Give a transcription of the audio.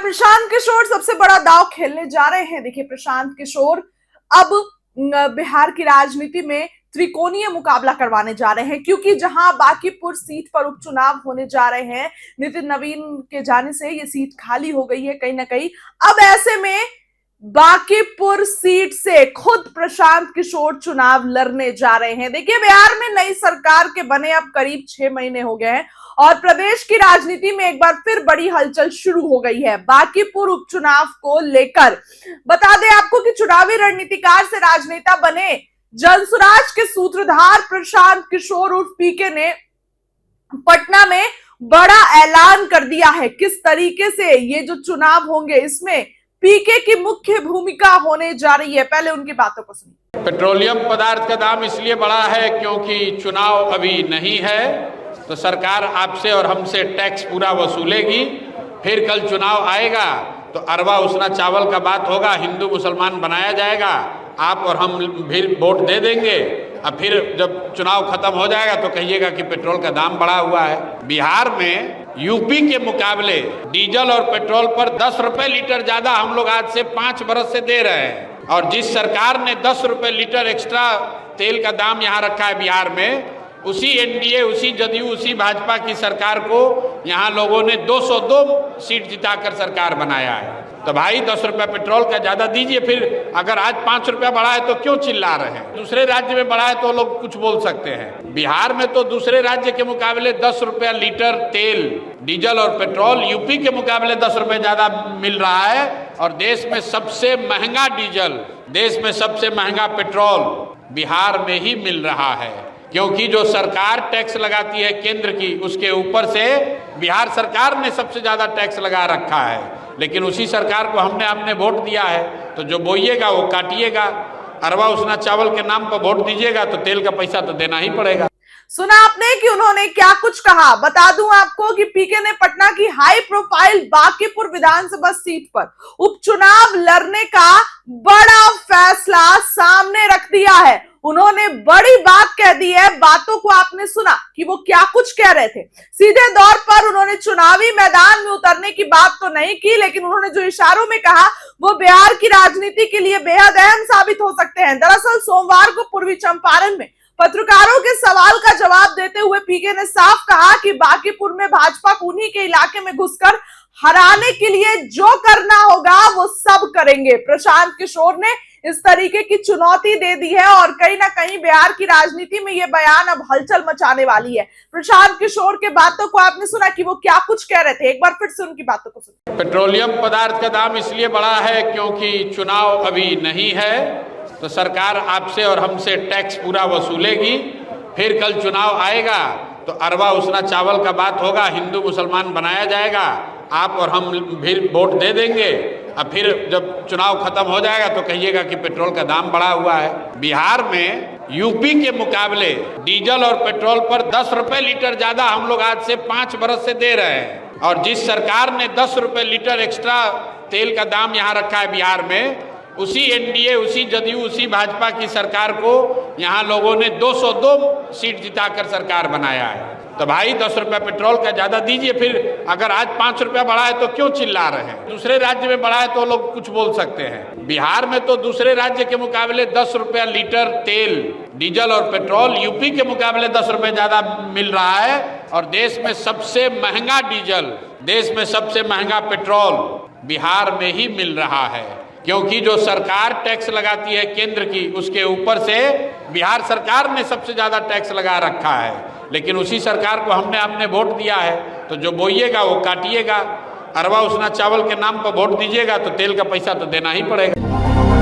प्रशांत किशोर सबसे बड़ा दांव खेलने जा रहे हैं। देखिए, प्रशांत किशोर अब बिहार की राजनीति में त्रिकोणीय मुकाबला करवाने जा रहे हैं, क्योंकि जहां बांकीपुर सीट पर उपचुनाव होने जा रहे हैं, नितिन नवीन के जाने से ये सीट खाली हो गई है कहीं ना कहीं। अब ऐसे में बांकीपुर सीट से खुद प्रशांत किशोर चुनाव लड़ने जा रहे हैं। देखिए, बिहार में नई सरकार के बने अब करीब 6 महीने हो गए हैं और प्रदेश की राजनीति में एक बार फिर बड़ी हलचल शुरू हो गई है बांकीपुर उपचुनाव को लेकर। बता दें आपको कि चुनावी रणनीतिकार से राजनेता बने जनसुराज के सूत्रधार प्रशांत किशोर उर्फ पीके ने पटना में बड़ा ऐलान कर दिया है। किस तरीके से ये जो चुनाव होंगे, इसमें पीके की मुख्य भूमिका होने जा रही है। पहले उनकी बातों को सुनिए। पेट्रोलियम पदार्थ का दाम इसलिए बढ़ा है क्योंकि चुनाव अभी नहीं है, तो सरकार आपसे और हमसे टैक्स पूरा वसूलेगी। फिर कल चुनाव आएगा तो अरवा उसना चावल का बात होगा, हिंदू मुसलमान बनाया जाएगा, आप और हम फिर वोट दे देंगे। अब फिर जब चुनाव खत्म हो जाएगा तो कहिएगा कि पेट्रोल का दाम बढ़ा हुआ है। बिहार में यूपी के मुकाबले डीजल और पेट्रोल पर 10 रुपए लीटर ज्यादा हम लोग आज से 5 बरस से दे रहे हैं। और जिस सरकार ने 10 रुपए लीटर एक्स्ट्रा तेल का दाम यहाँ रखा है बिहार में, उसी एनडीए, उसी जदयू, उसी भाजपा की सरकार को यहाँ लोगों ने 202 सीट जिताकर सरकार बनाया है। तो भाई 10 रुपया पेट्रोल का ज्यादा दीजिए। फिर अगर आज 5 रुपया बढ़ा है तो क्यों चिल्ला रहे हैं? दूसरे राज्य में बढ़ा है तो लोग कुछ बोल सकते हैं। बिहार में तो दूसरे राज्य के मुकाबले 10 रुपया लीटर तेल, डीजल और पेट्रोल यूपी के मुकाबले 10 रुपये ज्यादा मिल रहा है। और देश में सबसे महंगा डीजल, देश में सबसे महंगा पेट्रोल बिहार में ही मिल रहा है, क्योंकि जो सरकार टैक्स लगाती है केंद्र की, उसके ऊपर से बिहार सरकार ने सबसे ज्यादा टैक्स लगा रखा है। लेकिन उसी सरकार को हमने वोट दिया है, तो जो बोइएगा वो काटिएगा। अरवा उसना चावल के नाम पर वोट दीजिएगा तो तेल का पैसा तो देना ही पड़ेगा। सुना आपने कि उन्होंने क्या कुछ कहा। बता दूं आपको कि पीके ने पटना की हाई प्रोफाइल बांकीपुर विधानसभा सीट पर उपचुनाव लड़ने का बड़ा फैसला सामने रख दिया है। उन्होंने बड़ी बात कह दी है। बातों को आपने सुना कि वो क्या कुछ कह रहे थे। सीधे तौर पर उन्होंने चुनावी मैदान में उतरने की बात तो नहीं की, लेकिन उन्होंने जो इशारों में कहा वो बिहार की राजनीति के लिए बेहद अहम साबित हो सकते हैं। दरअसल सोमवार को पूर्वी चंपारण में पत्रकारों के सवाल का जवाब देते हुए पीके ने साफ कहा कि बांकीपुर में भाजपा को उन्हीं के इलाके में घुसकर हराने के लिए जो करना होगा वो सब करेंगे। प्रशांत किशोर ने इस तरीके की चुनौती दे दी है और कहीं ना कहीं बिहार की राजनीति में ये बयान अब हलचल मचाने वाली है। प्रशांत किशोर के बातों को आपने सुना कि वो क्या कुछ कह रहे थे। एक बार फिर से उनकी बातों को सुनिए। पेट्रोलियम पदार्थ का दाम इसलिए बढ़ा है क्योंकि चुनाव अभी नहीं है, तो सरकार आपसे और हमसे टैक्स पूरा वसूलेगी। फिर कल चुनाव आएगा तो अरवा उसना चावल का बात होगा, हिंदू मुसलमान बनाया जाएगा, आप और हम फिर वोट दे देंगे। अब फिर जब चुनाव खत्म हो जाएगा तो कहिएगा कि पेट्रोल का दाम बढ़ा हुआ है। बिहार में यूपी के मुकाबले डीजल और पेट्रोल पर 10 रुपए लीटर ज्यादा हम लोग आज से 5 बरस से दे रहे हैं। और जिस सरकार ने 10 रुपए लीटर एक्स्ट्रा तेल का दाम यहाँ रखा है बिहार में, उसी एनडीए, उसी जदयू, उसी भाजपा की सरकार को यहाँ लोगों ने 202 सीट जिताकर सरकार बनाया है। तो भाई 10 रुपया पेट्रोल का ज्यादा दीजिए। फिर अगर आज 5 रुपया बढ़ा है तो क्यों चिल्ला रहे हैं? दूसरे राज्य में बढ़ा है तो लोग कुछ बोल सकते हैं। बिहार में तो दूसरे राज्य के मुकाबले 10 रुपया लीटर तेल, डीजल और पेट्रोल यूपी के मुकाबले 10 रुपये ज्यादा मिल रहा है। और देश में सबसे महंगा डीजल, देश में सबसे महंगा पेट्रोल बिहार में ही मिल रहा है, क्योंकि जो सरकार टैक्स लगाती है केंद्र की, उसके ऊपर से बिहार सरकार ने सबसे ज्यादा टैक्स लगा रखा है। लेकिन उसी सरकार को हमने वोट दिया है, तो जो बोइएगा वो काटिएगा। अरवा उसना चावल के नाम पर वोट दीजिएगा तो तेल का पैसा तो देना ही पड़ेगा।